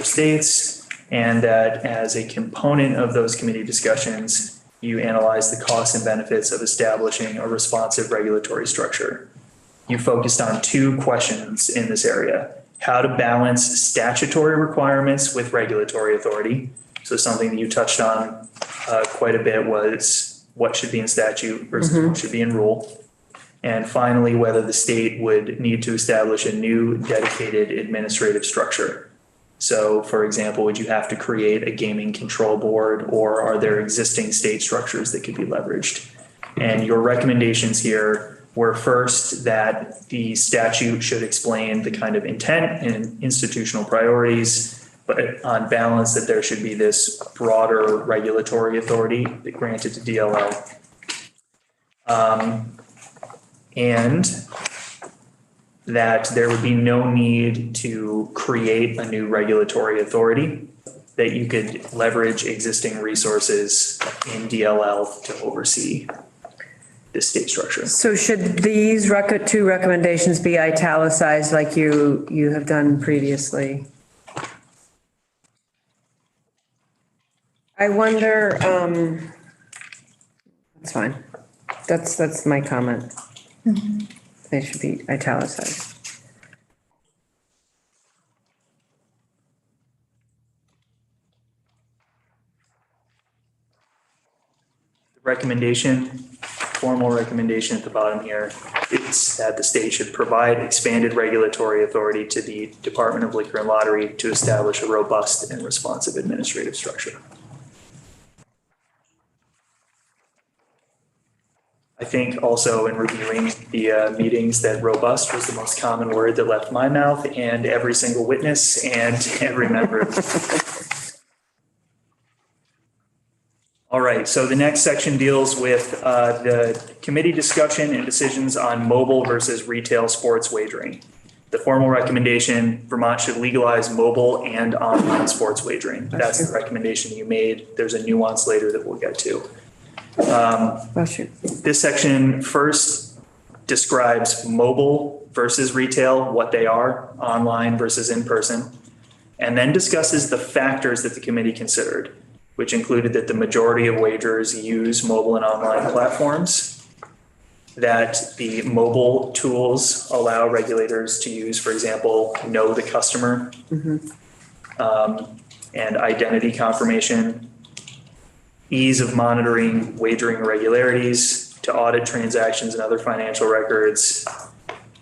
states, and that as a component of those committee discussions, you analyze the costs and benefits of establishing a responsive regulatory structure. You focused on two questions in this area: how to balance statutory requirements with regulatory authority. So something that you touched on quite a bit was what should be in statute versus what should be in rule. And finally, whether the state would need to establish a new dedicated administrative structure. So for example, would you have to create a gaming control board, or are there existing state structures that could be leveraged? And your recommendations here were first that the statute should explain the kind of intent and institutional priorities, but on balance that there should be this broader regulatory authority that granted to DLL. And that there would be no need to create a new regulatory authority, that you could leverage existing resources in DLL to oversee this state structure. So should these two recommendations be italicized like you have done previously? I wonder, that's fine. That's my comment. They should be italicized. Formal recommendation at the bottom here, it's that the state should provide expanded regulatory authority to the Department of Liquor and Lottery to establish a robust and responsive administrative structure. I think also in reviewing the meetings that robust was the most common word that left my mouth and every single witness and every member. All right, so the next section deals with the committee discussion and decisions on mobile versus retail sports wagering. The formal recommendation: Vermont should legalize mobile and online sports wagering. That's the recommendation you made. There's a nuance later that we'll get to. This section first describes mobile versus retail, what they are, online versus in person, and then discusses the factors that the committee considered, which included that the majority of wagers use mobile and online platforms, that the mobile tools allow regulators to use, for example, know the customer, and identity confirmation, ease of monitoring wagering irregularities, to audit transactions and other financial records,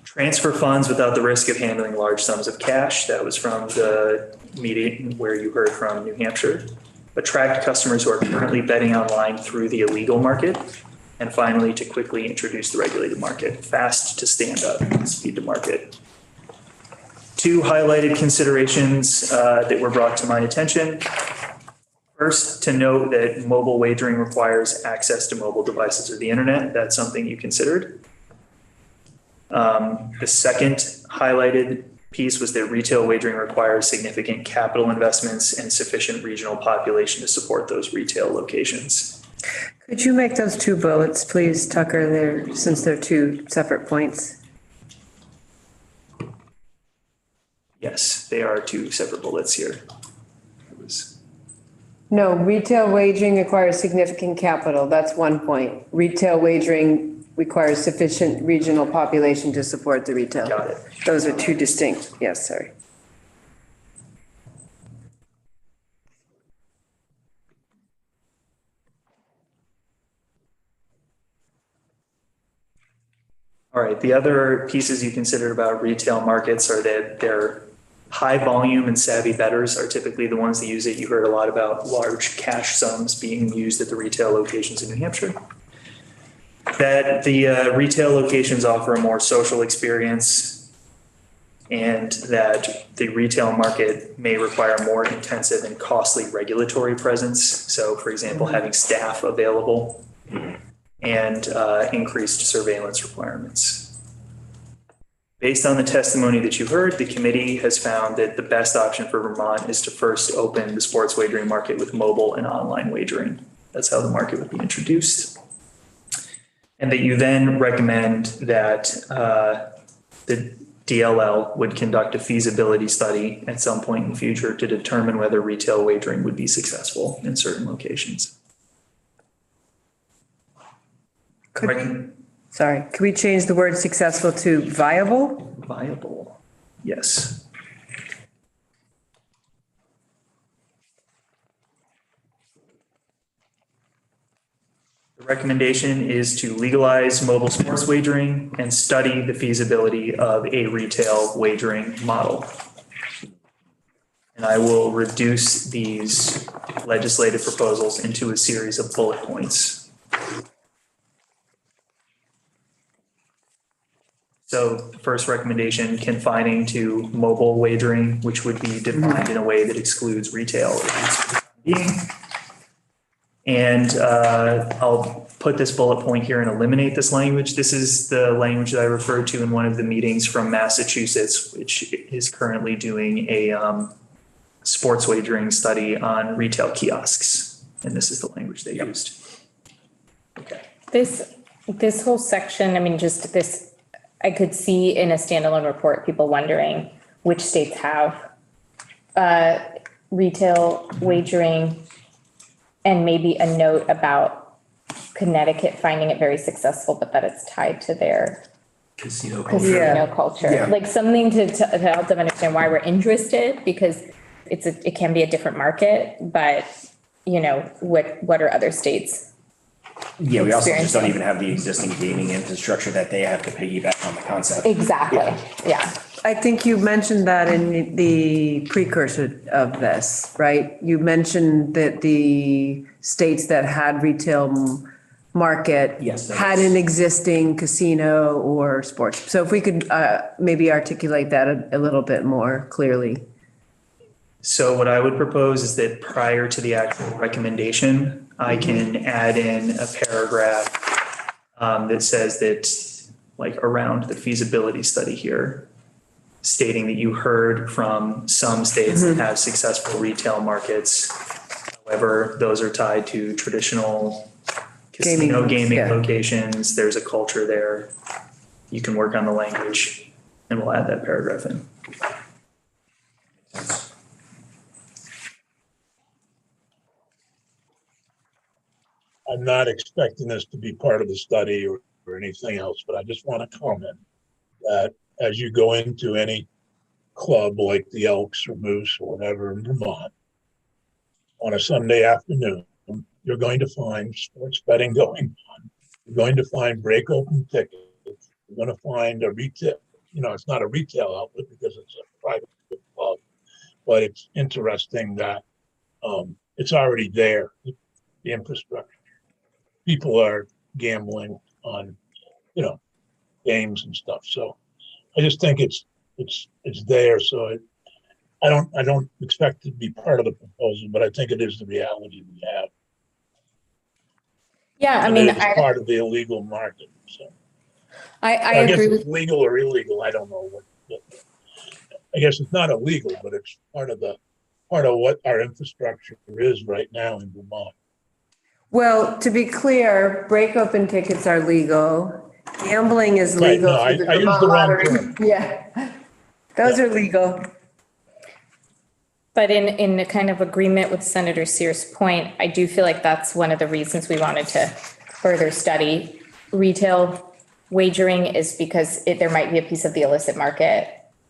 transfer funds without the risk of handling large sums of cash. That was from the meeting where you heard from New Hampshire. Attract customers who are currently betting online through the illegal market. And finally, to quickly introduce the regulated market, fast to stand up, speed to market. Two highlighted considerations that were brought to my attention. First, to note that mobile wagering requires access to mobile devices or the internet. That's something you considered. The second highlighted piece was that retail wagering requires significant capital investments and sufficient regional population to support those retail locations. Could you make those two bullets, please, Tucker, there, since they're two separate points? Yes, they are two separate bullets here. No, retail wagering requires significant capital. That's one point. Retail wagering requires sufficient regional population to support the retail. Got it. Those are two distinct. Yes, sorry. All right. The other pieces you considered about retail markets are that they're high volume and savvy bettors are typically the ones that use it. You heard a lot about large cash sums being used at the retail locations in New Hampshire. That the retail locations offer a more social experience, and that the retail market may require more intensive and costly regulatory presence. So, for example, having staff available and increased surveillance requirements. Based on the testimony that you heard, the committee has found that the best option for Vermont is to first open the sports wagering market with mobile and online wagering. That's how the market would be introduced. And that you then recommend that the DLL would conduct a feasibility study at some point in the future to determine whether retail wagering would be successful in certain locations. Sorry, could we change the word successful to viable? Viable, yes. The recommendation is to legalize mobile sports wagering and study the feasibility of a retail wagering model. And I will reduce these legislative proposals into a series of bullet points. So the first recommendation, confining to mobile wagering, which would be defined in a way that excludes retail. And I'll put this bullet point here and eliminate this language. This is the language that I referred to in one of the meetings from Massachusetts, which is currently doing a sports wagering study on retail kiosks. And this is the language they used. Okay. This whole section, I mean, just this, I could see in a standalone report, people wondering which states have retail wagering, and maybe a note about Connecticut finding it very successful, but that it's tied to their Casino culture. Yeah. Like something to help them understand why we're interested, because it can be a different market, but you know, what are other states? Yeah, we also just don't even have the existing gaming infrastructure that they have to piggyback on the concept. Exactly, yeah. I think you mentioned that in the precursor of this, right? You mentioned that the states that had retail market Yes, that had is. an existing casino or sports. So if we could maybe articulate that a little bit more clearly. So what I would propose is that prior to the actual recommendation, I can add in a paragraph that says that, like, around the feasibility study here, stating that you heard from some states that have successful retail markets. However, those are tied to traditional casino gaming yeah. locations. There's a culture there. You can work on the language, and we'll add that paragraph in. I'm not expecting this to be part of the study or anything else, but I just want to comment that as you go into any club like the Elks or Moose or whatever in Vermont, on a Sunday afternoon, you're going to find sports betting going on. You're going to find break open tickets. You're going to find a retail, it's not a retail outlet because it's a private club, but it's interesting that it's already there, the infrastructure. People are gambling on, games and stuff. So I just think it's there. So I don't expect it to be part of the proposal, but I think it is the reality we have. Yeah, I And mean, it's part of the illegal market. So I I guess agree it's with, legal or illegal. I don't know I guess it's not illegal, but it's part of what our infrastructure is right now in Vermont. Well, to be clear, break open tickets are legal. Gambling is Right, legal. no, through I used Vermont the wrong Lottery. term. Yeah, those are legal. but in a kind of agreement with Senator Sears' point, I do feel like that's one of the reasons we wanted to further study retail wagering, is because there might be a piece of the illicit market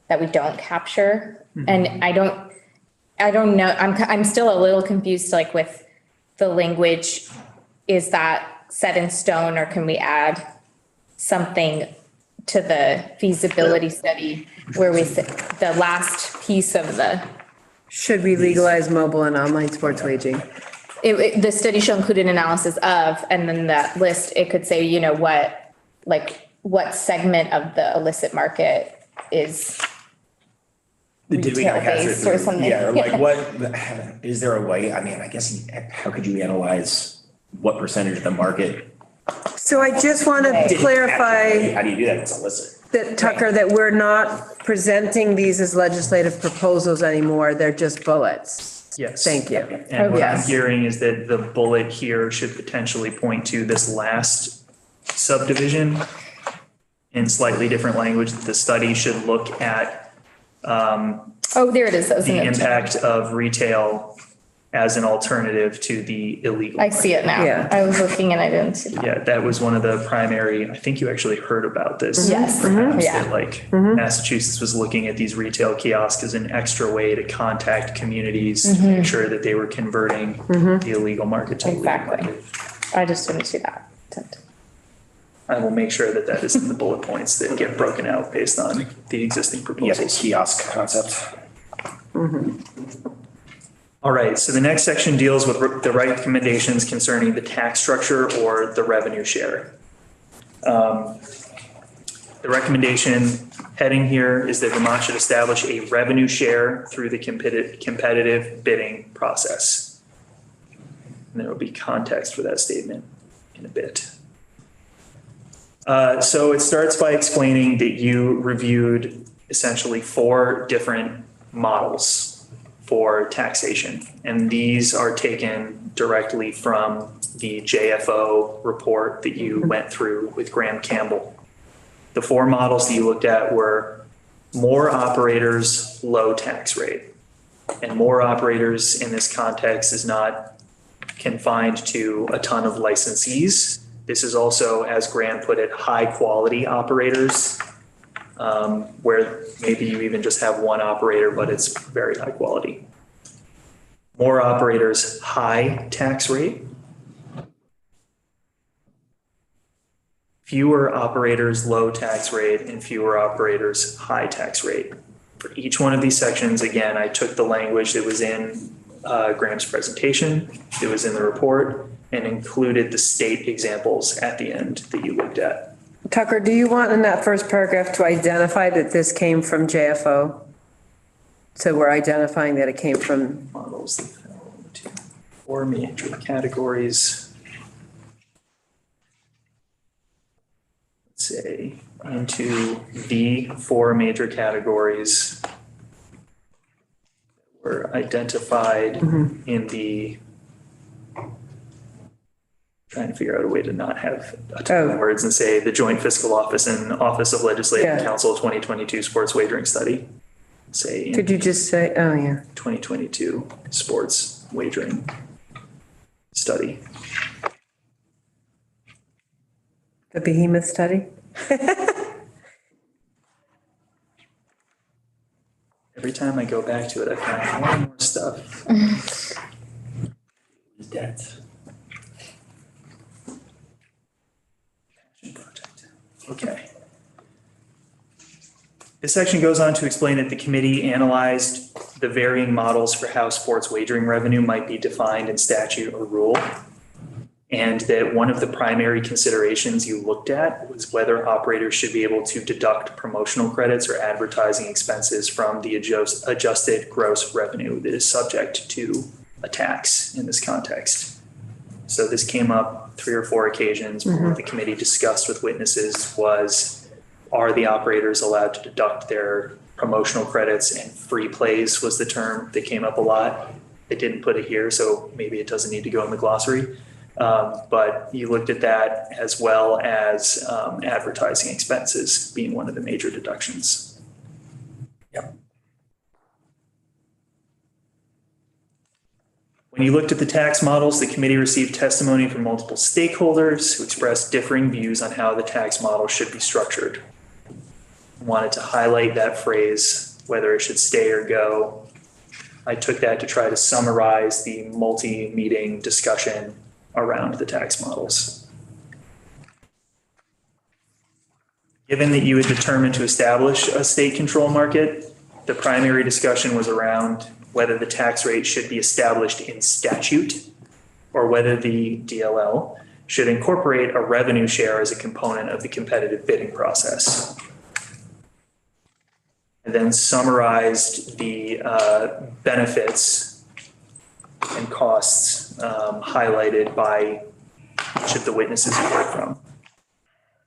that we don't capture. And I don't know, I'm still a little confused, like with the language, is that set in stone, or can we add something to the feasibility study where we say the last piece of Should we legalize mobile and online sports wagering? the study shall include an analysis of, and then that list, it could say, what segment of the illicit market is Did we retail capture it based or through- something? Yeah, or like what, is there a way, I mean, I guess, how could you analyze what percentage of the market? So I just want to didn't clarify capture? How do you do that? It's illicit. that, Tucker, that we're not presenting these as legislative proposals anymore. They're just bullets. Yes. Thank you. And what I'm Yes. hearing is that the bullet here should potentially point to this last subdivision in slightly different language, the study should look at Oh, there it is. That was in the the- impact of retail as an alternative to the illegal. I see it now. Yeah. I was looking and I didn't see that. Yeah, that was one of the primary, I think you actually heard about this. Yes. Perhaps, Yeah. that, like Massachusetts was looking at these retail kiosks as an extra way to contact communities to make sure that they were converting the illegal market to the legal Exactly. market. I just didn't see that. I will make sure that that is in the bullet points that get broken out based on the existing Yeah, the proposals. kiosk concept. All right, so the next section deals with the recommendations concerning the tax structure or the revenue share. The recommendation heading here is that Vermont should establish a revenue share through the competitive bidding process. And there will be context for that statement in a bit. So it starts by explaining that you reviewed essentially 4 different models for taxation. And these are taken directly from the JFO report that you went through with Graham Campbell. The 4 models that you looked at were more operators, low tax rate. And more operators in this context is not confined to a ton of licensees. This is also, as Graham put it, high quality operators, where maybe you even just have one operator, but it's very high quality. More operators, high tax rate. Fewer operators, low tax rate, and fewer operators, high tax rate. For each one of these sections, again, I took the language that was in Graham's presentation, it was in the report, and included the state examples at the end that you looked at. Tucker, do you want in that first paragraph to identify that this came from JFO? So we're identifying that it came from, Models that fell into 4 major categories. Let's say into the 4 major categories that were identified in the, trying to figure out a way to not have a ton of words and say the Joint Fiscal Office and Office of Legislative Yeah. Counsel 2022 Sports Wagering Study. Say in could you just say, oh yeah. 2022 sports wagering study. The behemoth study? Every time I go back to it, I find more and more stuff. Debt. Passion project. Okay. This section goes on to explain that the committee analyzed the varying models for how sports wagering revenue might be defined in statute or rule. And that one of the primary considerations you looked at was whether operators should be able to deduct promotional credits or advertising expenses from the adjusted gross revenue that is subject to a tax in this context. So this came up 3 or 4 occasions. What the committee discussed with witnesses was, are the operators allowed to deduct their promotional credits? And free plays was the term that came up a lot. They didn't put it here, so maybe it doesn't need to go in the glossary. But you looked at that as well as advertising expenses being one of the major deductions. Yep. When you looked at the tax models, the committee received testimony from multiple stakeholders who expressed differing views on how the tax model should be structured. I wanted to highlight that phrase, whether it should stay or go. I took that to try to summarize the multi-meeting discussion around the tax models. Given that you had determined to establish a state control market, the primary discussion was around whether the tax rate should be established in statute or whether the DLL should incorporate a revenue share as a component of the competitive bidding process. And then summarized the benefits and costs highlighted by each of the witnesses you heard from.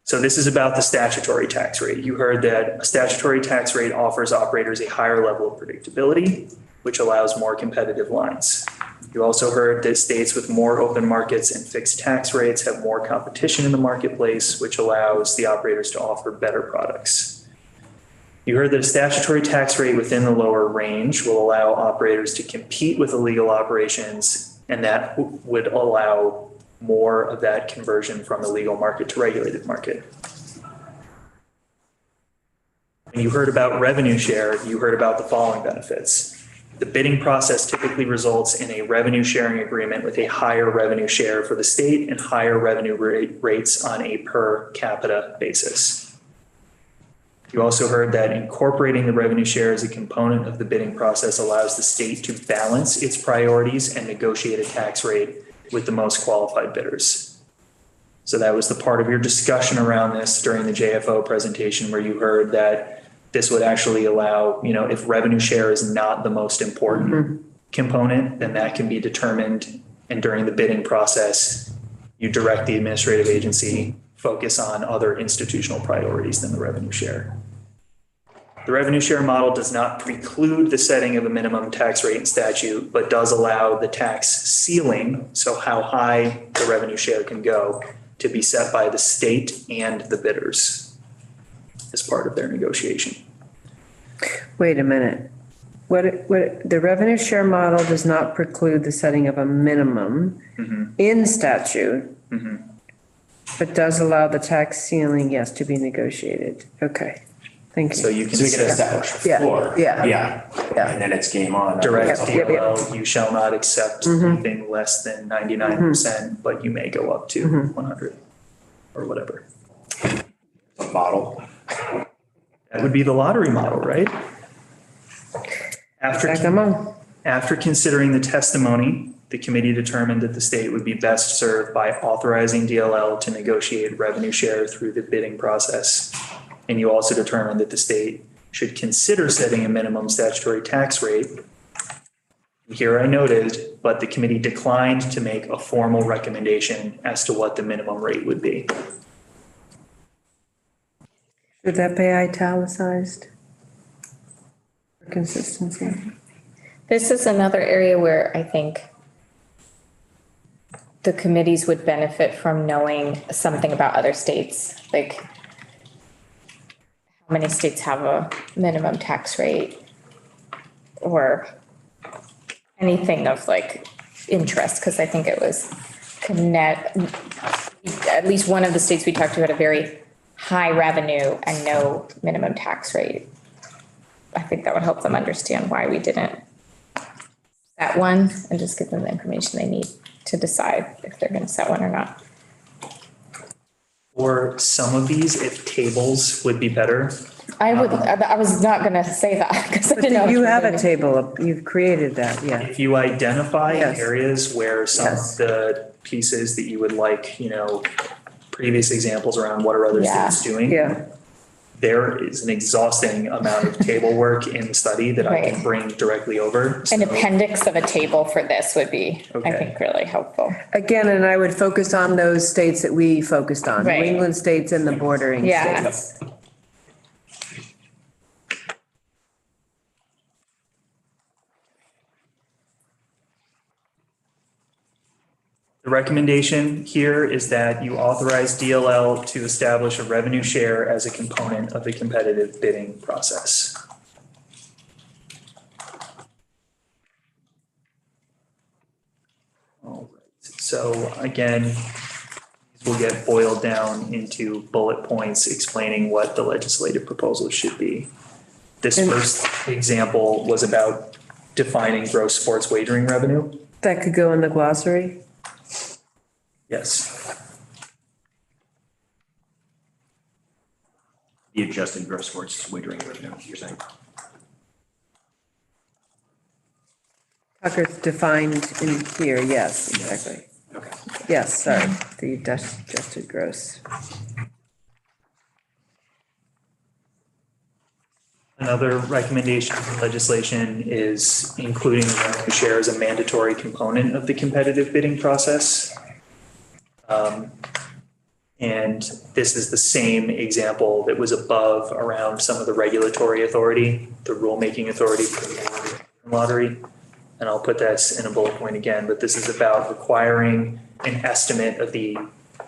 So this is about the statutory tax rate. You heard that a statutory tax rate offers operators a higher level of predictability, which allows more competitive lines. You also heard that states with more open markets and fixed tax rates have more competition in the marketplace, which allows the operators to offer better products. You heard that a statutory tax rate within the lower range will allow operators to compete with illegal operations, and that would allow more of that conversion from illegal market to regulated market. When you heard about revenue share, you heard about the following benefits. The bidding process typically results in a revenue sharing agreement with a higher revenue share for the state and higher revenue rates on a per capita basis. You also heard that incorporating the revenue share as a component of the bidding process allows the state to balance its priorities and negotiate a tax rate with the most qualified bidders. So that was the part of your discussion around this during the JFO presentation, where you heard that this would actually allow, if revenue share is not the most important component, then that can be determined. And during the bidding process, you direct the administrative agency focus on other institutional priorities than the revenue share. The revenue share model does not preclude the setting of a minimum tax rate in statute, but does allow the tax ceiling, so how high the revenue share can go, to be set by the state and the bidders as part of their negotiation. Wait a minute. What the revenue share model does not preclude the setting of a minimum in statute, but does allow the tax ceiling, yes, to be negotiated. Okay, thank you. So you can So we can set establish a Yeah, floor. yeah. Yeah, and then it's game on. direct Yep, yep. DOL, you shall not accept anything less than 99%, but you may go up to 100 or whatever. Model. That would be the lottery model, right? After considering the testimony, the committee determined that the state would be best served by authorizing DLL to negotiate revenue share through the bidding process. And you also determined that the state should consider setting a minimum statutory tax rate. Here I noted, but the committee declined to make a formal recommendation as to what the minimum rate would be. Should that be italicized? For consistency. This is another area where I think the committees would benefit from knowing something about other states, like how many states have a minimum tax rate or anything of like interest, because I think it was at least one of the states we talked to had a very high revenue and no minimum tax rate. I think that would help them understand why we didn't set one and just give them the information they need to decide if they're going to set one or not. Or some of these, if tables would be better. I was not going to say that because I didn't know. You have a table, you've created that, yeah. If you identify Yes. areas where some Yes. of the pieces that you would like, previous examples around what are other Yeah. states doing. Yeah, There is an exhausting amount of table work in the study that I can Right. bring directly over. An So- appendix of a table for this would be, I Okay. think, really helpful. again, and I would focus on those states that we focused on, New Right. England states and the bordering Yeah. states. The recommendation here is that you authorize DLL to establish a revenue share as a component of the competitive bidding process. All right. So again, these will get boiled down into bullet points explaining what the legislative proposal should be. This first example was about defining gross sports wagering revenue. That could go in the glossary. Yes. The adjusted gross sports wagering revenue, you're saying? Tucker's defined in here, yes, exactly. Okay. Yes, sorry, the adjusted gross. Another recommendation in legislation is including the revenue share as a mandatory component of the competitive bidding process. And this is the same example that was above around some of the regulatory authority, the rulemaking authority for the lottery. and I'll put this in a bullet point again, but this is about requiring an estimate of the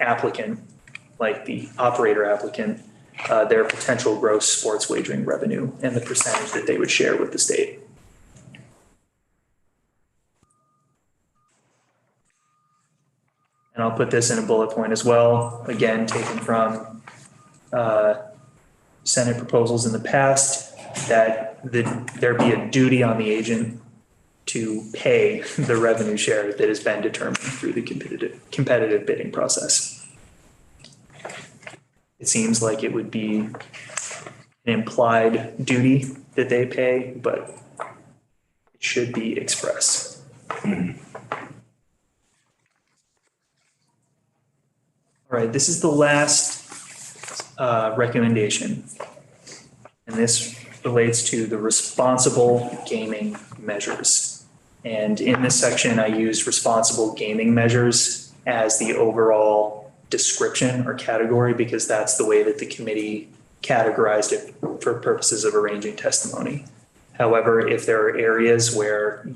applicant, like the operator applicant, their potential gross sports wagering revenue and the percentage that they would share with the state. And I'll put this in a bullet point as well, again, taken from Senate proposals in the past, that there be a duty on the agent to pay the revenue share that has been determined through the competitive bidding process. It seems like it would be an implied duty that they pay, but it should be express. All right, this is the last recommendation. And this relates to the responsible gaming measures. And in this section, I used responsible gaming measures as the overall description or category because that's the way that the committee categorized it for purposes of arranging testimony. However, if there are areas where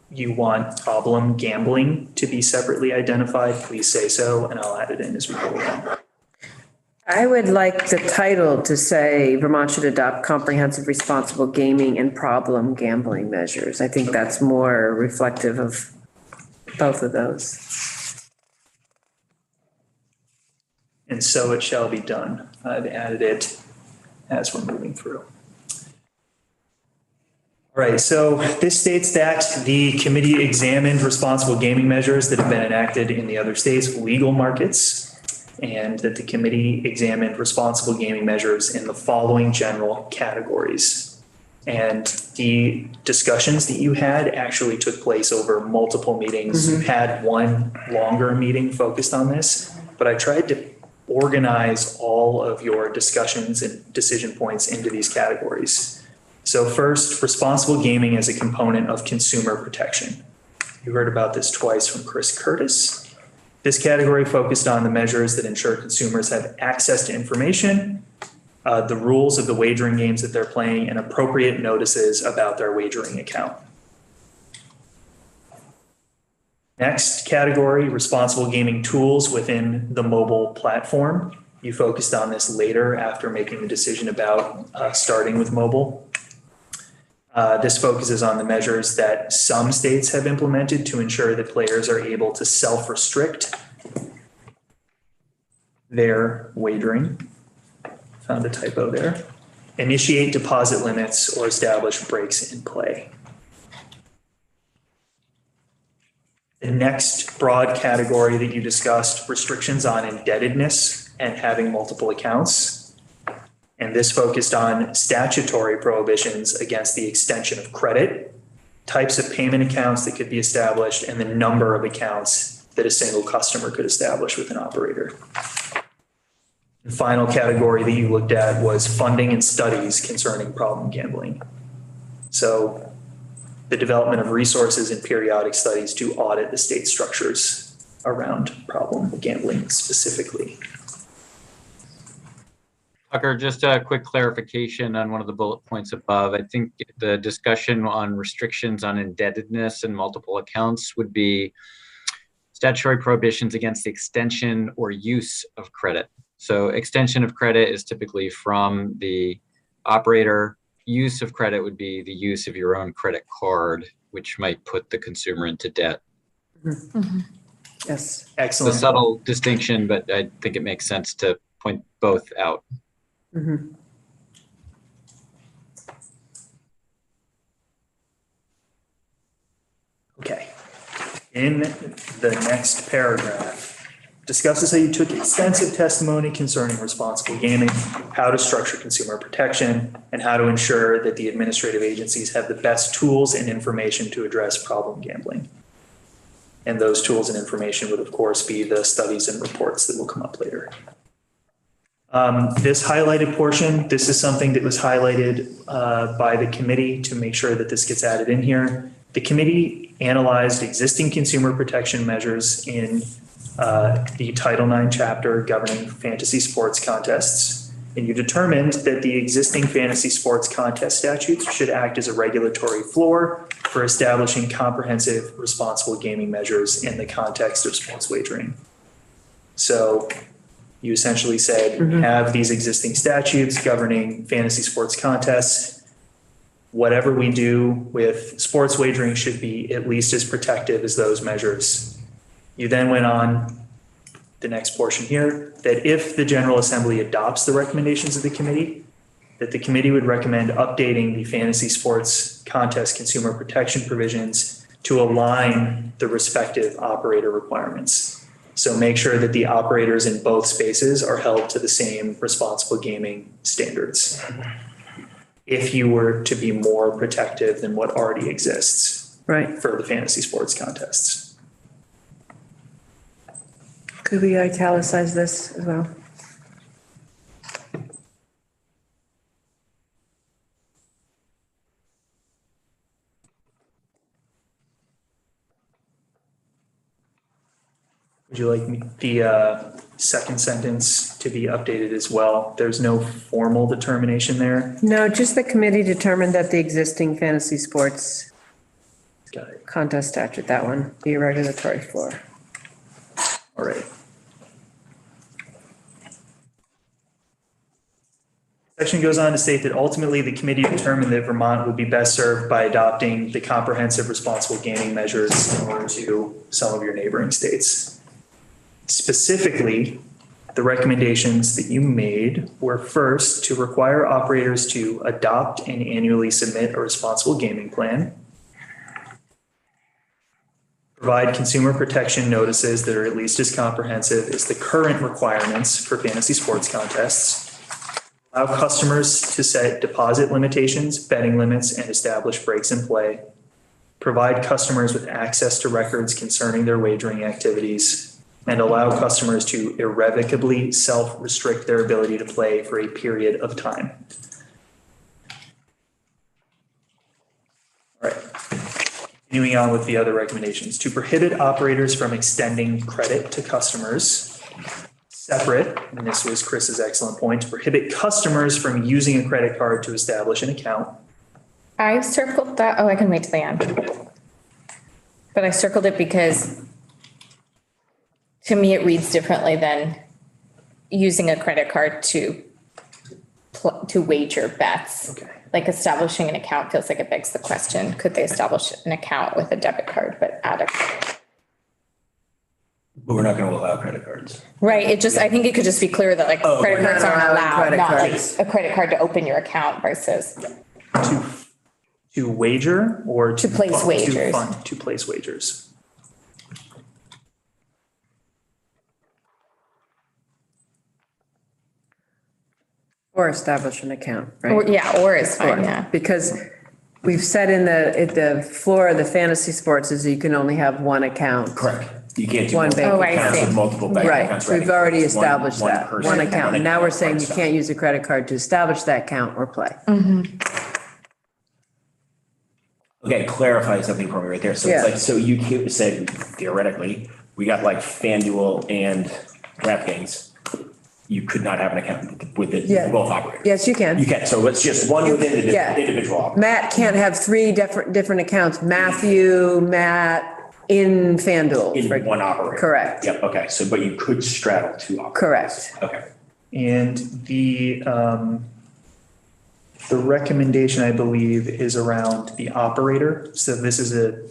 you want problem gambling to be separately identified, please say so, and I'll add it in as we go along. I would like the title to say Vermont should adopt comprehensive responsible gaming and problem gambling measures. I think that's more reflective of both of those. And so it shall be done. I've added it as we're moving through. All right, so this states that the committee examined responsible gaming measures that have been enacted in the other states' legal markets, and that the committee examined responsible gaming measures in the following general categories. And the discussions that you had actually took place over multiple meetings. You had one longer meeting focused on this, but I tried to organize all of your discussions and decision points into these categories. So first, responsible gaming as a component of consumer protection. You heard about this twice from Chris Curtis. This category focused on the measures that ensure consumers have access to information, the rules of the wagering games that they're playing, and appropriate notices about their wagering account. Next category, responsible gaming tools within the mobile platform. You focused on this later after making the decision about starting with mobile. This focuses on the measures that some states have implemented to ensure that players are able to self-restrict their wagering. Found a typo there. Initiate deposit limits or establish breaks in play. The next broad category that you discussed, restrictions on indebtedness and having multiple accounts. And this focused on statutory prohibitions against the extension of credit, types of payment accounts that could be established, and the number of accounts that a single customer could establish with an operator. The final category that you looked at was funding and studies concerning problem gambling. So the development of resources and periodic studies to audit the state structures around problem gambling specifically. Tucker, just a quick clarification on one of the bullet points above. I think the discussion on restrictions on indebtedness and multiple accounts would be statutory prohibitions against the extension or use of credit. So extension of credit is typically from the operator. Use of credit would be the use of your own credit card, which might put the consumer into debt. Mm-hmm. Yes. Excellent. A subtle distinction, but I think it makes sense to point both out. Mm-hmm. Okay. In the next paragraph, discusses how you took extensive testimony concerning responsible gaming, how to structure consumer protection, and how to ensure that the administrative agencies have the best tools and information to address problem gambling. And those tools and information would, of course, be the studies and reports that will come up later. This highlighted portion, this is something that was highlighted by the committee to make sure that this gets added in here. The committee analyzed existing consumer protection measures in the Title IX chapter governing fantasy sports contests And you determined that the existing fantasy sports contest statutes should act as a regulatory floor for establishing comprehensive, responsible gaming measures in the context of sports wagering. So you essentially said, have these existing statutes governing fantasy sports contests. Whatever we do with sports wagering should be at least as protective as those measures. You then went on the next portion here, that if the General Assembly adopts the recommendations of the committee, that the committee would recommend updating the fantasy sports contest consumer protection provisions to align the respective operator requirements. So make sure that the operators in both spaces are held to the same responsible gaming standards, if you were to be more protective than what already exists Right. for the fantasy sports contests. Could we italicize this as well? Would you like the second sentence to be updated as well? There's no formal determination there. No, just the committee determined that the existing fantasy sports Got it. contest statute, that one, be a regulatory floor. All right. Section goes on to state that ultimately the committee determined that Vermont would be best served by adopting the comprehensive responsible gaming measures similar to some of your neighboring states. Specifically, the recommendations that you made were first to require operators to adopt and annually submit a responsible gaming plan, provide consumer protection notices that are at least as comprehensive as the current requirements for fantasy sports contests, allow customers to set deposit limitations, betting limits, and establish breaks in play, provide customers with access to records concerning their wagering activities, and allow customers to irrevocably self-restrict their ability to play for a period of time. All right. Continuing on with the other recommendations, to prohibit operators from extending credit to customers. Separate, and this was Chris's excellent point, to prohibit customers from using a credit card to establish an account. I circled that, oh, I can wait till the end. But I circled it because to me, it reads differently than using a credit card to wager bets. Okay. Like establishing an account feels like it begs the question, could they establish an account with a debit card, but add a. But we're not going to allow credit cards. Right, it just, I think it could just be clear that like Oh, credit we're cards not aren't allowing allowed, credit not like cards. a credit card to open your account versus. To wager or To place wagers. To place wagers. Or establish an account, right? Or, yeah, or is fine, yeah. Because we've said at the floor of the fantasy sports is you can only have one account. Correct. You can't do One multiple bank Oh, I accounts see. with multiple bank Right, accounts. we've already established One that, person, one account. And now we're saying you right, can't use a credit card to establish that account or play. Okay, clarify something for me right there. So Yeah. it's like, so you said theoretically, we got like FanDuel and DraftKings. You could not have an account with Yeah. both operators. Yes, you can. You can, so it's just one within the Yeah. individual operator. Matt can't have three different accounts, Matt in FanDuel. In one operator. Correct. Yep, okay, so, but you could straddle two operators. Correct. Okay. And the recommendation, I believe, is around the operator. So this is a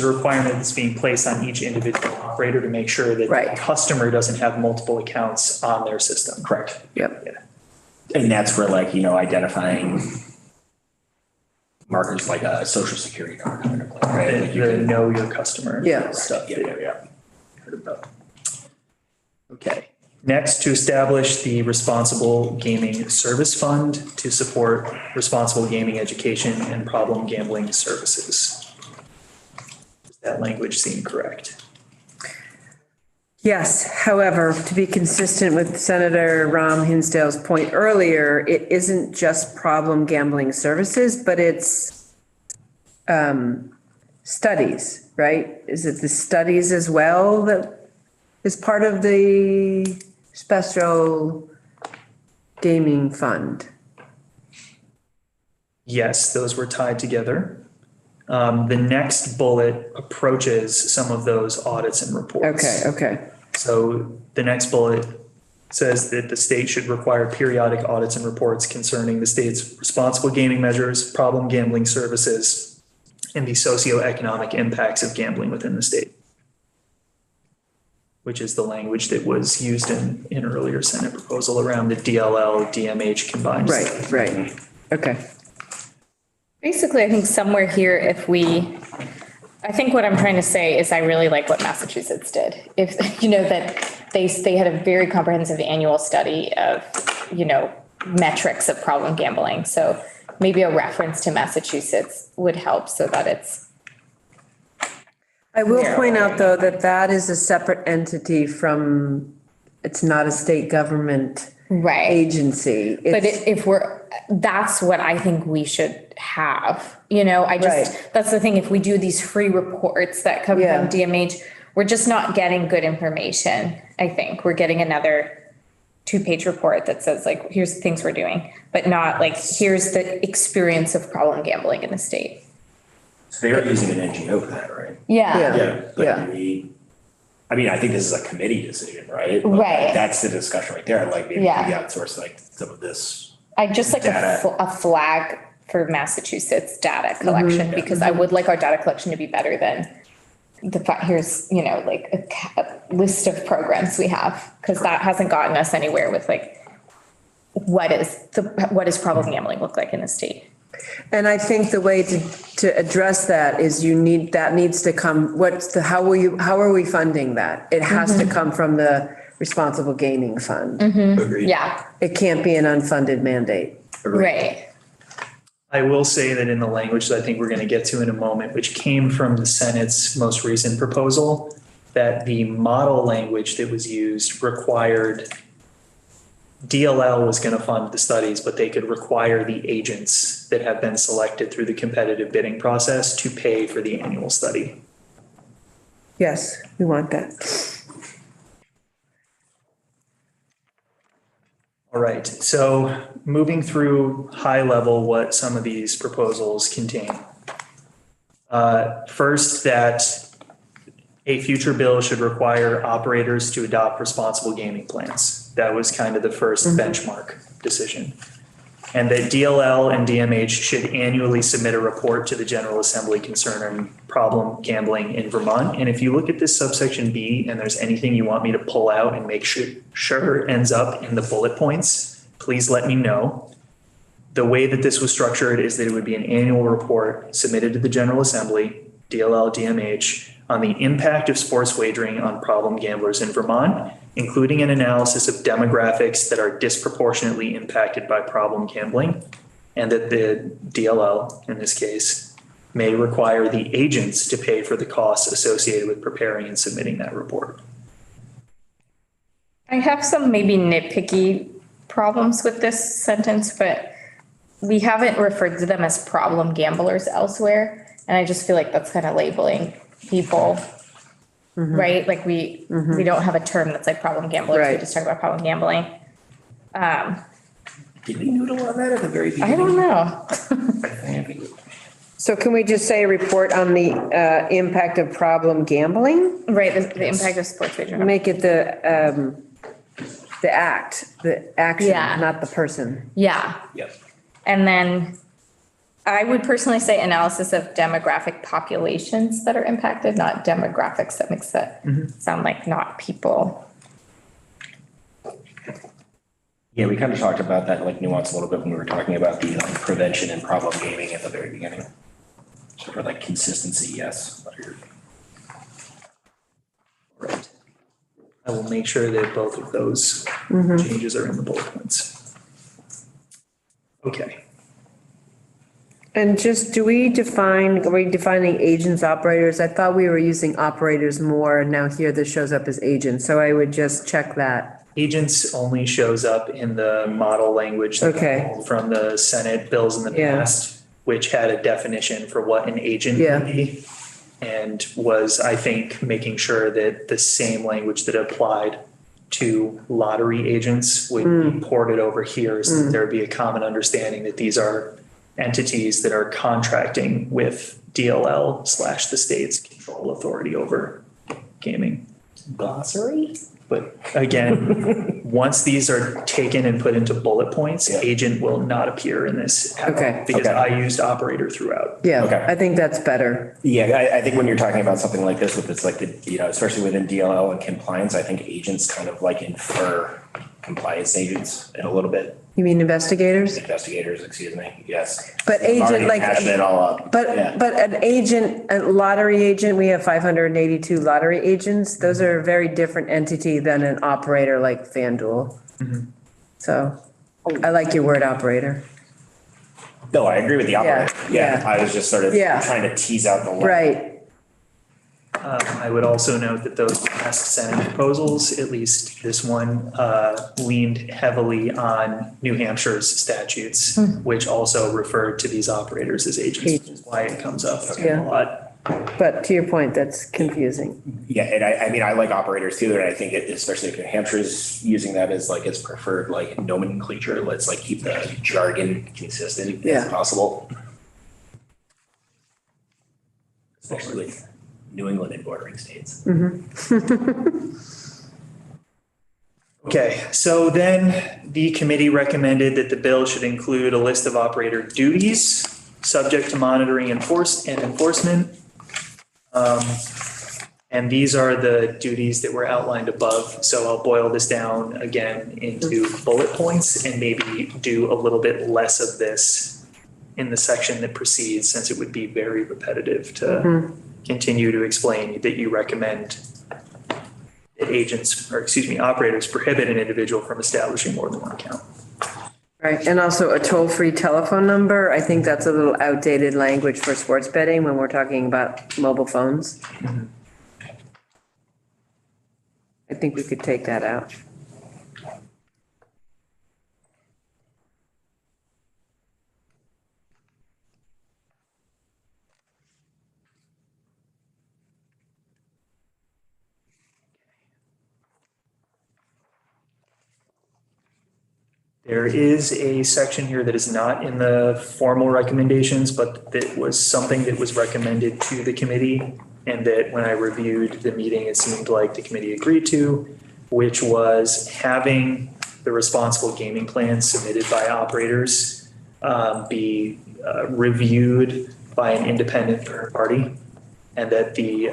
requirement that's being placed on each individual operator to make sure that Right. the customer doesn't have multiple accounts on their system. Correct. Yep. And that's for like, identifying markers like a social security card kind of play, right? Like you The can- know your customer Yeah. stuff. Yeah, that yeah, yeah. you heard about. Okay. Next, to establish the Responsible Gaming Service Fund to support responsible gaming education and problem gambling services. Does that language seem correct? Yes, however, to be consistent with Senator Ram Hinsdale's point earlier, it isn't just problem gambling services, but it's studies, right? Is it the studies as well that is part of the special gaming fund. Yes, those were tied together. The next bullet approaches some of those audits and reports. Okay. So the next bullet says that the state should require periodic audits and reports concerning the state's responsible gaming measures, problem gambling services, and the socioeconomic impacts of gambling within the state, which is the language that was used in earlier Senate proposal around the DLL, DMH combined. Right. Okay. Basically, I think somewhere here, I think what I'm trying to say is I really like what Massachusetts did. If, that they had a very comprehensive annual study of, metrics of problem gambling. So maybe a reference to Massachusetts would help so that it's. I will point out, though, that is a separate entity from, it's not a state government Right. agency. But It's- that's what I think we should have, Right. that's the thing, if we do these free reports that come Yeah. from DMH, we're just not getting good information, I think. We're getting another 2-page report that says like, here's the things we're doing, but not like, here's the experience of problem gambling in the state. So they are using an NGO for that, right? Yeah. But I think this is a committee decision, right? But Right. That's the discussion right there, like maybe we Yeah. outsource like some of this. I'd just like Data. a flag for Massachusetts data collection, because I would like our data collection to be better than here's, like a list of programs we have, because that hasn't gotten us anywhere with like, what does problem gambling look like in the state? And I think the way to address that is that needs to come, how are we funding that? It has to come from the responsible gaming fund. Agreed. Yeah, It can't be an unfunded mandate. right. I will say that in the language that I think we're going to get to in a moment, which came from the Senate's most recent proposal, that the model language that was used required DLL was going to fund the studies, but they could require the agents that have been selected through the competitive bidding process to pay for the annual study. Yes, we want that. All right, so moving through high level what some of these proposals contain. First, that a future bill should require operators to adopt responsible gaming plans. That was kind of the first benchmark decision. And that DLL and DMH should annually submit a report to the General Assembly concerning problem gambling in Vermont. And if you look at this subsection B and there's anything you want me to pull out and make sure ends up in the bullet points, please let me know. The way that this was structured is that it would be an annual report submitted to the General Assembly, DLL, DMH, on the impact of sports wagering on problem gamblers in Vermont, including an analysis of demographics that are disproportionately impacted by problem gambling, and that the DLL, in this case, may require the agents to pay for the costs associated with preparing and submitting that report. I have some maybe nitpicky problems with this sentence, but we haven't referred to them as problem gamblers elsewhere. And I just feel like that's kind of labeling people, right? Like we don't have a term that's like problem gamblers. We Right. just talk about problem gambling. Did we noodle on that at the very beginning? I don't know. So can we just say report on the impact of problem gambling? Right, the impact of sports wagering. Make it the action, Yeah. not the person. Yeah. Yep. And then I would personally say analysis of demographic populations that are impacted, not demographics. That makes that sound like not people. Yeah, we kind of talked about that like nuance a little bit when we were talking about the prevention and problem gaming at the very beginning. So for like consistency, yes. Right. I will make sure that both of those changes are in the bullet points. Okay. And just, are we defining agents, operators? I thought we were using operators more, and now here this shows up as agents, so I would just check that. Agents only shows up in the model language that Okay. pulled from the Senate bills in the Yeah. past, which had a definition for what an agent Yeah. would be. And was, I think, making sure that the same language that applied to lottery agents would be ported over here so that there would be a common understanding that these are entities that are contracting with DLL / the state's control authority over gaming. Glossary? But again, once these are taken and put into bullet points, Yeah. agent will not appear in this at all, Okay. because Okay. I used operator throughout. Yeah, Okay. I think that's better. Yeah, I think when you're talking about something like this, with it's like the, especially within DLL and compliance, I think agents kind of like infer compliance agents in a little bit. You mean investigators? Investigators, excuse me, yes. But I'm already agent, like, hashing it all up. Yeah. but an agent, a lottery agent, we have 582 lottery agents. Those are a very different entity than an operator like FanDuel. So I like your word operator. No, I agree with the operator. yeah. I was just sort of Yeah. trying to tease out the line. Right. I would also note that those last Senate proposals, at least this one, leaned heavily on New Hampshire's statutes, which also referred to these operators as agents, which is why it comes up Yeah. a lot. But to your point, that's confusing. Yeah, and I mean, I like operators too, and I think it, especially if New Hampshire's using that as like its preferred like nomenclature, let's like keep the jargon consistent Yeah. as possible. Especially with New England and bordering states. Okay, so then the committee recommended that the bill should include a list of operator duties subject to monitoring and enforcement. And these are the duties that were outlined above. So I'll boil this down again into bullet points and maybe do a little bit less of this in the section that precedes, since it would be very repetitive to continue to explain that you recommend that operators prohibit an individual from establishing more than one account. Right, and also a toll-free telephone number. I think that's a little outdated language for sports betting when we're talking about mobile phones. I think we could take that out. There is a section here that is not in the formal recommendations, but that was something that was recommended to the committee, and that when I reviewed the meeting, it seemed like the committee agreed to, which was having the responsible gaming plans submitted by operators be reviewed by an independent third party, and that the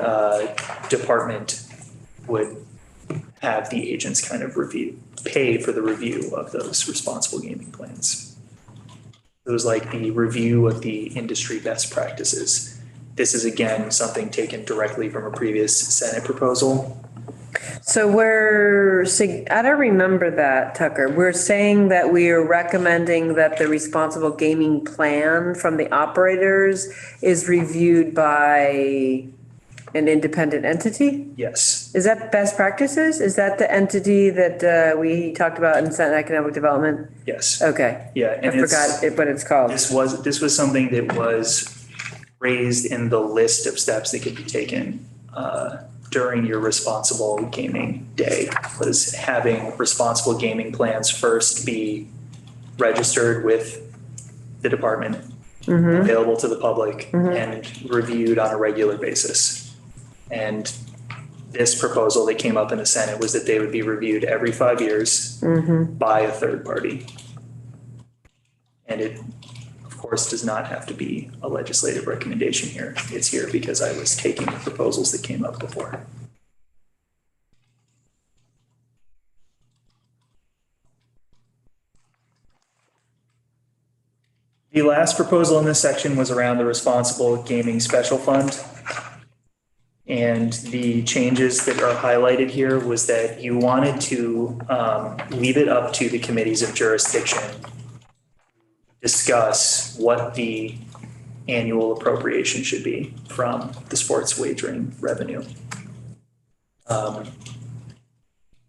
department would have the agents kind of pay for the review of those responsible gaming plans. It was like the review of the industry best practices. This is again something taken directly from a previous Senate proposal. So I don't remember that, Tucker. We're saying that we are recommending that the responsible gaming plan from the operators is reviewed by an independent entity? Yes. Is that best practices? Is that the entity that we talked about in Senate Economic Development? Yes. Okay. Yeah. I forgot what it's called. This was something that was raised in the list of steps that could be taken during your responsible gaming day, was having responsible gaming plans first be registered with the department, available to the public, and reviewed on a regular basis. And this proposal that came up in the Senate was that they would be reviewed every 5 years by a third party. And it, of course, does not have to be a legislative recommendation here. It's here because I was taking the proposals that came up before. The last proposal in this section was around the responsible gaming special fund. And the changes that are highlighted here was that you wanted to leave it up to the committees of jurisdiction, discuss what the annual appropriation should be from the sports wagering revenue.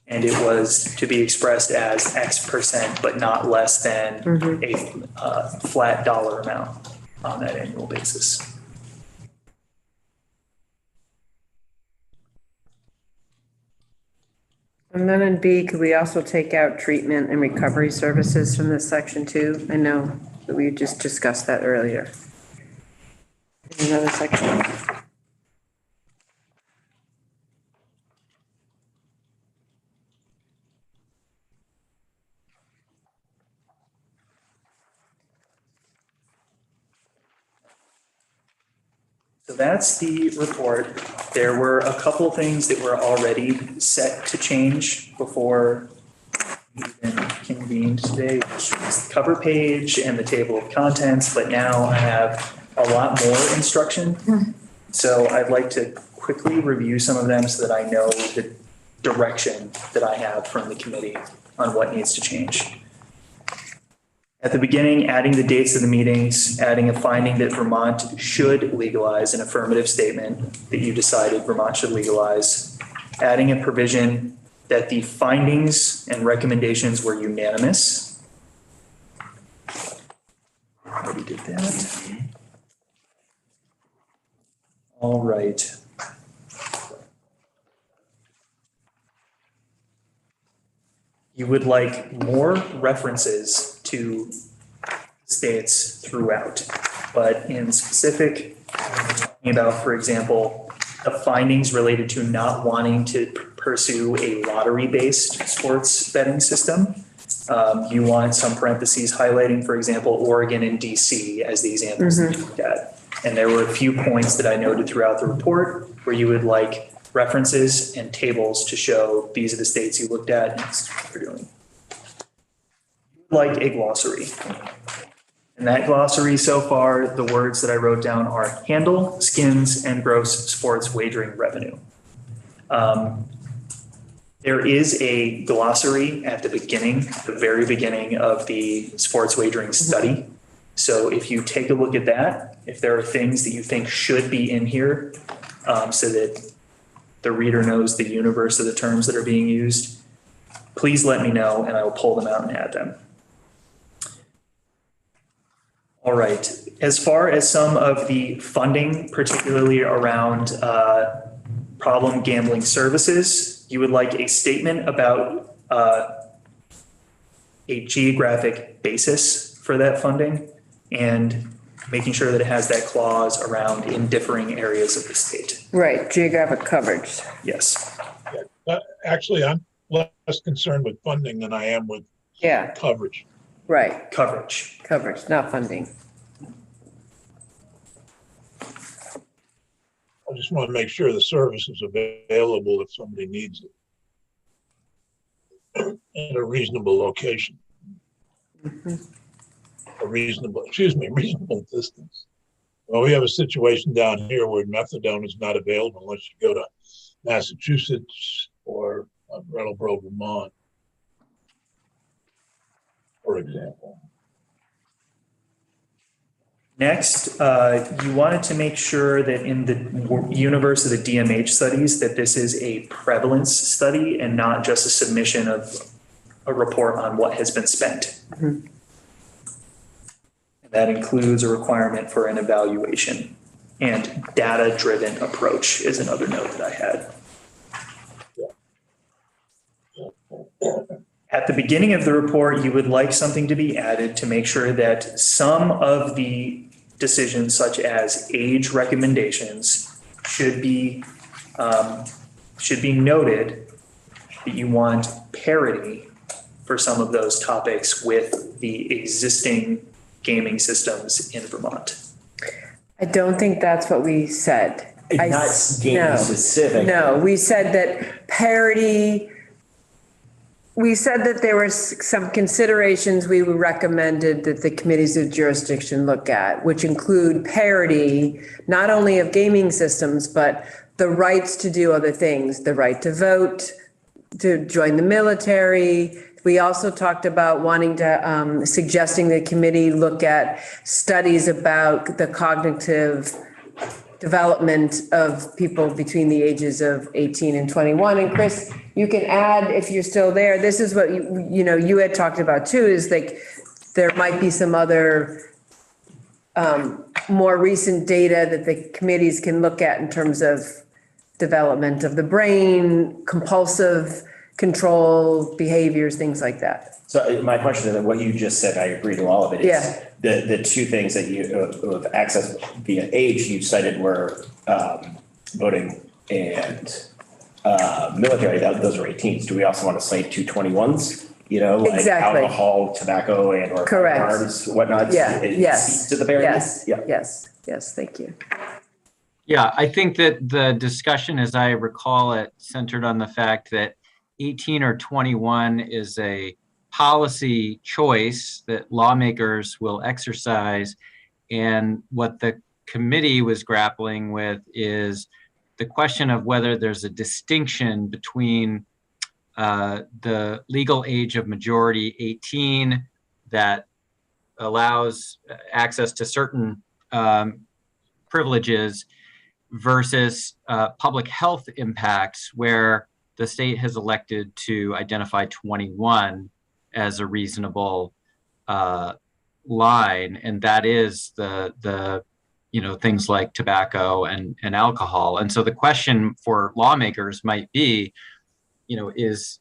And it was to be expressed as X%, but not less than a flat dollar amount on that annual basis. And then in B, could we also take out treatment and recovery services from this section too? I know that we just discussed that earlier. Another section. So that's the report. There were a couple things that were already set to change before we even convened today, which was the cover page and the table of contents, but now I have a lot more instruction. So I'd like to quickly review some of them so that I know the direction that I have from the committee on what needs to change. At the beginning, adding the dates of the meetings, adding a finding that Vermont should legalize, an affirmative statement that you decided Vermont should legalize, adding a provision that the findings and recommendations were unanimous. Already did that. All right. You would like more references to states throughout, but in specific, we're talking about, for example, the findings related to not wanting to pursue a lottery-based sports betting system. You want some parentheses highlighting, for example, Oregon and DC as the examples that you looked at. And there were a few points that I noted throughout the report where you would like references and tables to show these are the states you looked at and this is what they're doing. Like a glossary. In that glossary so far, the words that I wrote down are handle, skins, and gross sports wagering revenue. There is a glossary at the beginning, the very beginning of the sports wagering study. So if you take a look at that, if there are things that you think should be in here so that the reader knows the universe of the terms that are being used, please let me know and I will pull them out and add them. All right, as far as some of the funding, particularly around problem gambling services, you would like a statement about a geographic basis for that funding and making sure that it has that clause around in differing areas of the state. Right, geographic coverage. Yes. Actually, I'm less concerned with funding than I am with Yeah, coverage. right, Coverage. coverage, not funding. I just want to make sure the service is available if somebody needs it in a reasonable location. Reasonable distance. Well, we have a situation down here where methadone is not available unless you go to Massachusetts or Brattleboro, Vermont, for example. Next, you wanted to make sure that in the universe of the DMH studies, that this is a prevalence study and not just a submission of a report on what has been spent. Mm-hmm. That includes a requirement for an evaluation, and data-driven approach is another note that I had. At the beginning of the report, you would like something to be added to make sure that some of the decisions, such as age recommendations, should be noted that you want parity for some of those topics with the existing gaming systems in Vermont. I don't think that's what we said. Not game specific. No, we said that parity, we said that there were some considerations we recommended that the committees of jurisdiction look at, which include parity, not only of gaming systems, but the rights to do other things, the right to vote, to join the military. We also talked about wanting to, suggesting the committee look at studies about the cognitive development of people between the ages of 18 and 21. And Chris, you can add, if you're still there, this is what you had talked about too, is like there might be some other more recent data that the committees can look at in terms of development of the brain, compulsive control behaviors, things like that. So my question is, what you just said, I agree to all of it. Yeah. The two things that you, of access via age you cited were voting and military, those are 18s. Do we also want to cite 221s? You know, like Exactly. alcohol, tobacco and or Correct. firearms, whatnot? Yeah, yes. To the parity? Yes, Yeah. yes, thank you. Yeah, I think that the discussion, as I recall it, centered on the fact that 18 or 21 is a policy choice that lawmakers will exercise. And what the committee was grappling with is the question of whether there's a distinction between the legal age of majority 18 that allows access to certain privileges versus public health impacts where the state has elected to identify 21 as a reasonable line. And that is the things like tobacco and alcohol. And so the question for lawmakers might be, is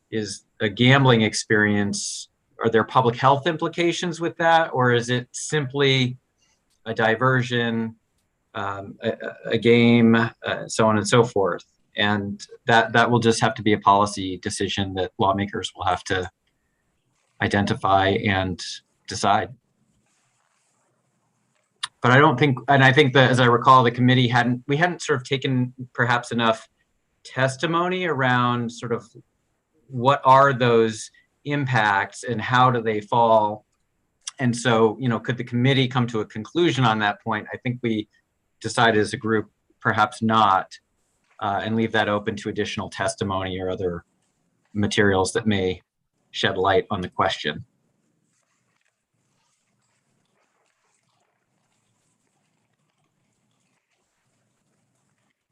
a gambling experience, are there public health implications with that? Or is it simply a diversion, a game, so on and so forth? And that will just have to be a policy decision that lawmakers will have to identify and decide. But I don't think, and I think that, as I recall, the committee we hadn't sort of taken perhaps enough testimony around sort of what are those impacts and how do they fall. And so, could the committee come to a conclusion on that point? I think we decided as a group, perhaps not, and leave that open to additional testimony or other materials that may shed light on the question.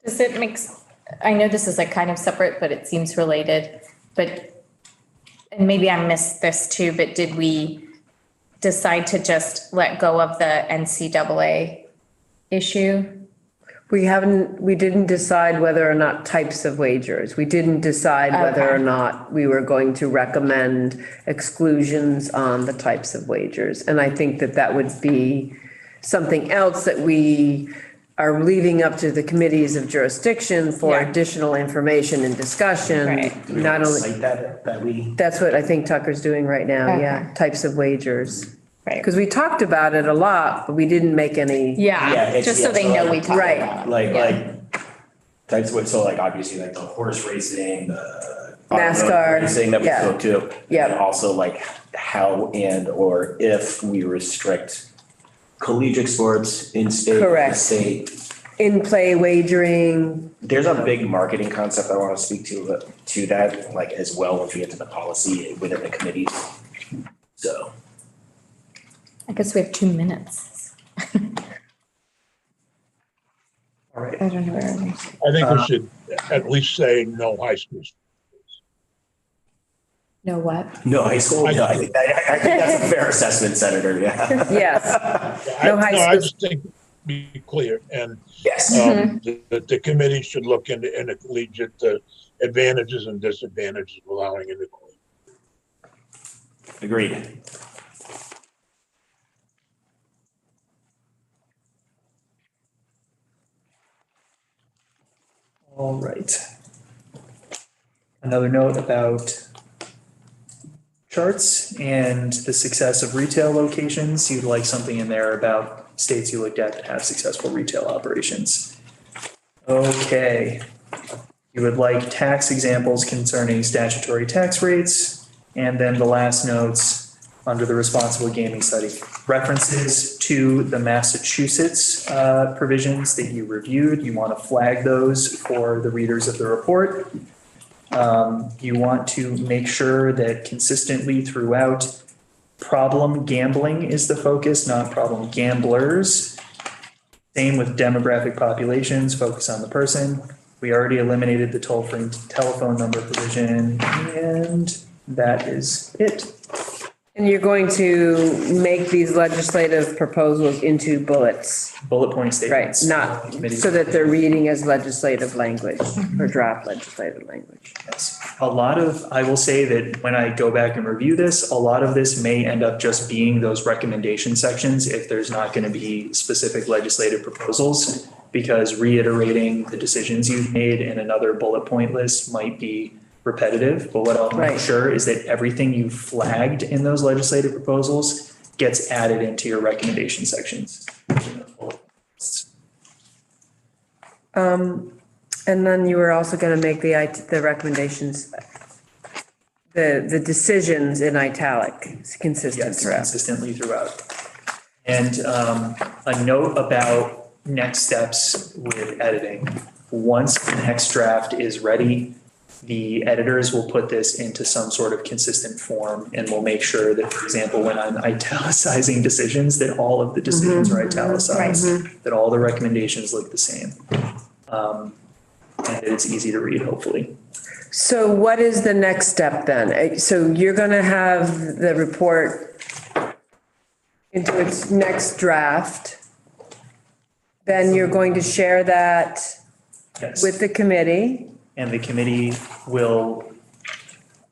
Does it make, I know this is like kind of separate, but it seems related, but, and maybe I missed this too, but did we decide to just let go of the NCAA issue? We didn't decide whether or not types of wagers. We didn't decide whether or Okay. not we were going to recommend exclusions on the types of wagers. And I think that would be something else that we are leaving up to the committees of jurisdiction for Yeah. additional information and discussion. Right. Do we Not want to only, cite that we, that's what I think Tucker's doing right now, yeah, Okay. types of wagers. Right. Because we talked about it a lot, but we didn't make any. Yeah, Yeah, it's- just so yeah, they so know like- we talked Right. about it. like Yeah. types of, so like obviously like the horse racing, the NASCAR, racing that we yeah. spoke to. Yeah. And also like how and or if we restrict collegiate sports in Correct. state. In-play wagering, There's a big marketing concept I want to speak to that, like as well, once we get to the policy within the committees. So. I guess we have 2 minutes. All right. I don't know where it is. I think we should at least say no high school. No what? No, high school, no, I think that's a fair assessment, Senator, yeah. yes. No high I school. just think be clear, and Yes, the committee should look into intercollegiate advantages and disadvantages of allowing intercollegiate. agreed. All right. Another note about charts and the success of retail locations. You'd like something in there about states you looked at that have successful retail operations. Okay. You would like tax examples concerning statutory tax rates. And then the last notes under the responsible gaming study, references to the Massachusetts provisions that you reviewed. You want to flag those for the readers of the report. You want to make sure that consistently throughout, problem gambling is the focus, not problem gamblers. Same with demographic populations, focus on the person. We already eliminated the toll-free telephone number provision, and that is it. And you're going to make these legislative proposals into bullets, Bullet point right? statements. Not Committee. so that they're reading as legislative language or draft legislative language. Yes. I will say that when I go back and review this, a lot of this may end up just being those recommendation sections if there's not going to be specific legislative proposals, because reiterating the decisions you've made in another bullet point list might be repetitive. But what I'll make Right. sure is that everything you flagged in those legislative proposals gets added into your recommendation sections. And then you were also going to make the recommendations, the decisions in italic, consistent Yes, throughout. consistently throughout. And a note about next steps with editing. Once the next draft is ready, the editors will put this into some sort of consistent form, and we'll make sure that, for example, when I'm italicizing decisions, that all of the decisions are italicized, that all the recommendations look the same. And it's easy to read, hopefully. So what is the next step then? So you're going to have the report into its next draft. Then you're going to share that Yes. with the committee. And the committee will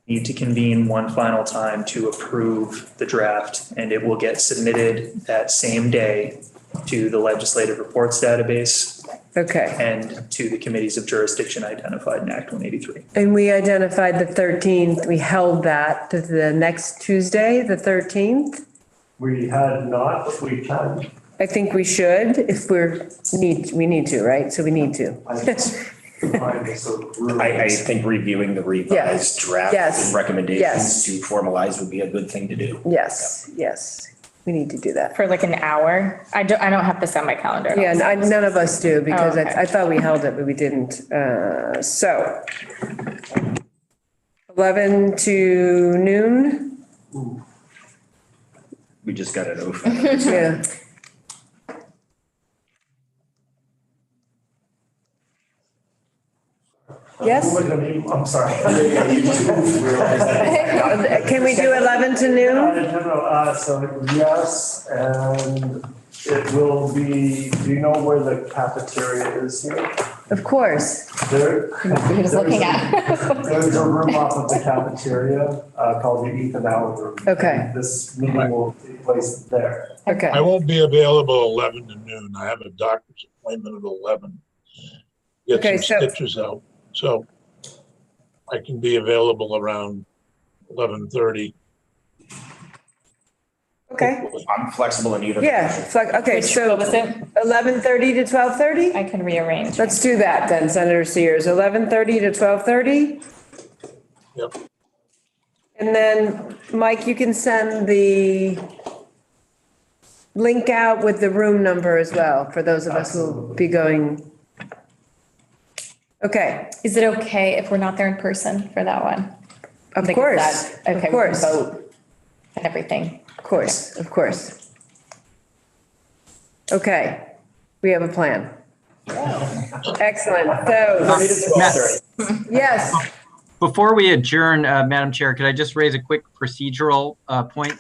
need to convene one final time to approve the draft, and it will get submitted that same day to the legislative reports database Okay. and to the committees of jurisdiction identified in Act 183. And we identified the 13th. We held that to the next Tuesday, the 13th. We had not, but we can. I think we should if we need to, right? So we need to. I think reviewing the Yes. revised draft Yes. and recommendations Yes. to formalize would be a good thing to do. Yes, yes. We need to do that. For like an hour. I don't have this on my calendar. Yeah, none of us do because Oh, okay. I thought we held it, but we didn't. So 11 to noon? We just got it over. Yeah. Yes? I'm sorry. Can we do 11 to noon? No, so yes, and it will be, do you know where the cafeteria is here? Of course. There. He was looking at. There's a room off of the cafeteria, called the Ethan Allen Room. Okay. This meeting will take place there. Okay. I won't be available 11 to noon. I have a doctor's appointment at 11. Okay, Get some so- stitches out. So I can be available around 11:30. Okay. I'm flexible in either. Yeah, okay, Which, so what was it? 11:30 to 12:30? I can rearrange. Let's do that then, Senator Sears, 11:30 to 12:30? Yep. And then, Mike, you can send the link out with the room number as well, for those of us who will be going. Okay, Is it okay if we're not there in person for that one? of Think course, that- of Okay, we can course, of vote and everything. course, of course. Okay, we have a plan. Excellent, so, yes, Before we adjourn, Madam Chair, could I just raise a quick procedural point?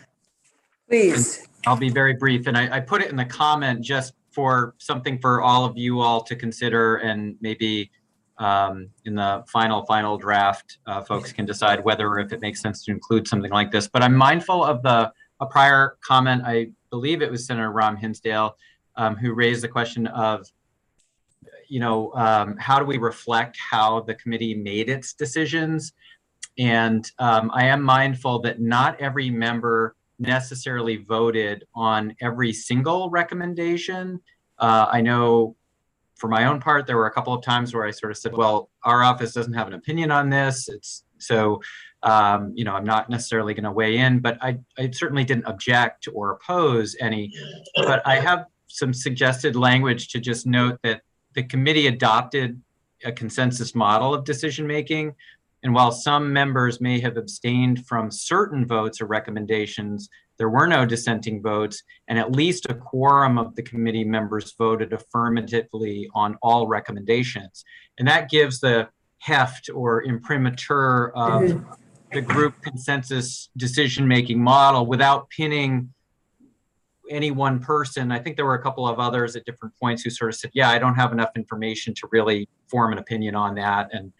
please. I'll be very brief, and I put it in the comment just for something for all of you all to consider, and maybe in the final draft, folks can decide whether if it makes sense to include something like this. But I'm mindful of a prior comment, I believe it was Senator Ram Hinsdale, who raised the question of, how do we reflect how the committee made its decisions? And I am mindful that not every member necessarily voted on every single recommendation. I know for my own part, there were a couple of times where I sort of said, well, our office doesn't have an opinion on this. I'm not necessarily going to weigh in, but I certainly didn't object or oppose any. But I have some suggested language to just note that the committee adopted a consensus model of decision-making. And while some members may have abstained from certain votes or recommendations, there were no dissenting votes, and at least a quorum of the committee members voted affirmatively on all recommendations. And that gives the heft or imprimatur of the group consensus decision-making model without pinning any one person. I think there were a couple of others at different points who sort of said, yeah, I don't have enough information to really form an opinion on that. And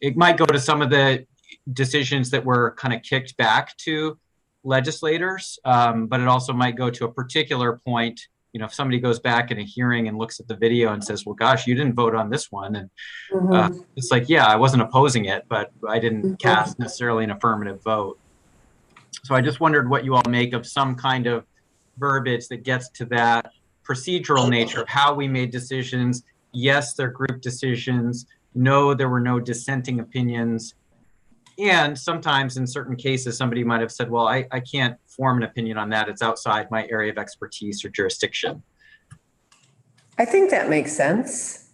it might go to some of the decisions that were kind of kicked back to legislators, but it also might go to a particular point. You know, if somebody goes back in a hearing and looks at the video and says, well, gosh, you didn't vote on this one. And it's like, yeah, I wasn't opposing it, but I didn't cast necessarily an affirmative vote. So I just wondered what you all make of some kind of verbiage that gets to that procedural nature of how we made decisions. Yes, they're group decisions. No, there were no dissenting opinions. And sometimes in certain cases, somebody might have said, well, I can't form an opinion on that. It's outside my area of expertise or jurisdiction. I think that makes sense.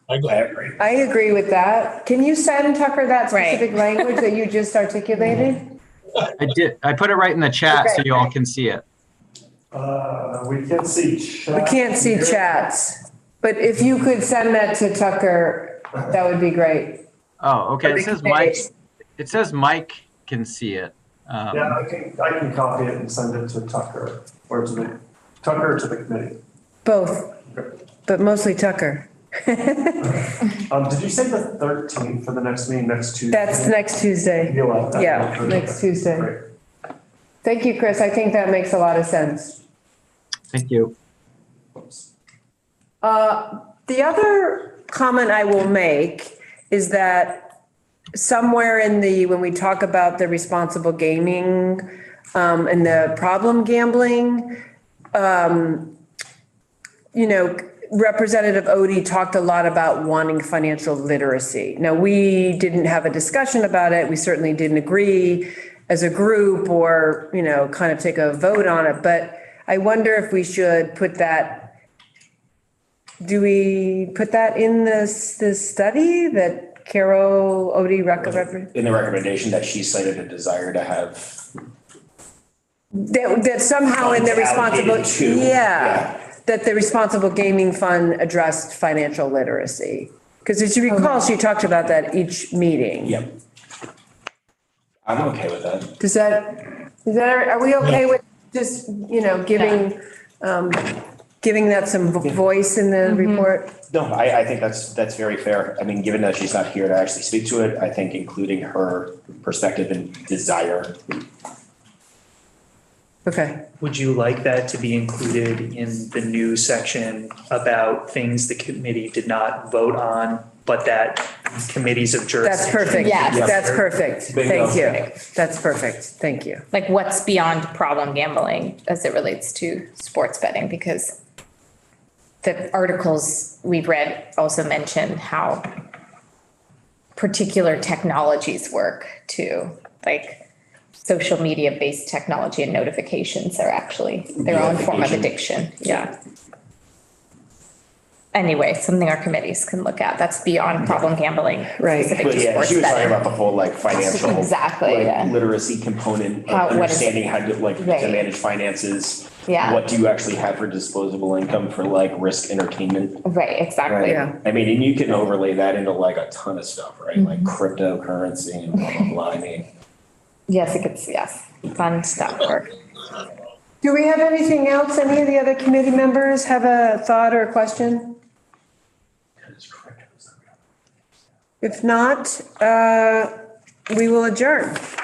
I agree. I agree with that. Can you send Tucker that Right. specific language that you just articulated? I did. I put it right in the chat so you all can see it. We can see chat. We can't see here. chats, but if you could send that to Tucker, that would be great. Oh, okay. It says Mike. Committee. It says Mike can see it. Yeah, I can copy it and send it to Tucker or to the committee. Both, but mostly Tucker. Did you say the 13th for the next meeting, next Tuesday? That's next Tuesday. You like that? Yeah, Okay. next Tuesday. Great. Thank you, Chris. I think that makes a lot of sense. Thank you. The other comment I will make is that somewhere when we talk about the responsible gaming, and the problem gambling, Representative Odie talked a lot about wanting financial literacy. Now, we didn't have a discussion about it. We certainly didn't agree as a group or, kind of take a vote on it. But I wonder if we should put that, do we put that in this study that Carol Odie recommended? In the recommendation that she cited a desire to have. That somehow in the Funds responsible, allocated to, yeah. that the responsible gaming fund addressed financial literacy. Because as you recall, she talked about that each meeting. Yep. I'm okay with that. Are we okay with just, giving that some voice in the report? No, I think that's very fair. I mean, given that she's not here to actually speak to it, I think including her perspective and desire. Okay. Would you like that to be included in the new section about things the committee did not vote on, but that committees of jurisdiction? That's perfect. Yes. That's perfect. Bingo. Thank you. That's perfect. Thank you. Like what's beyond problem gambling as it relates to sports betting, because the articles we've read also mention how particular technologies work too, like social media based technology and notifications are actually their own form of addiction. Yeah. Anyway, something our committees can look at. That's beyond problem gambling. Right. specific But to yeah, sports she was talking betting. about the whole financial. Exactly, yeah. Literacy component How- of what is it? understanding how to Right. to manage finances. Yeah. What do you actually have for disposable income for risk entertainment? Right, exactly. Right. Yeah. I mean, and you can overlay that into a ton of stuff, right? Like Mm-hmm. cryptocurrency and blah, blah, blah. I mean, Yes, it gets, yes, fun stuff. Do we have anything else? Any of the other committee members have a thought or a question? If not, we will adjourn.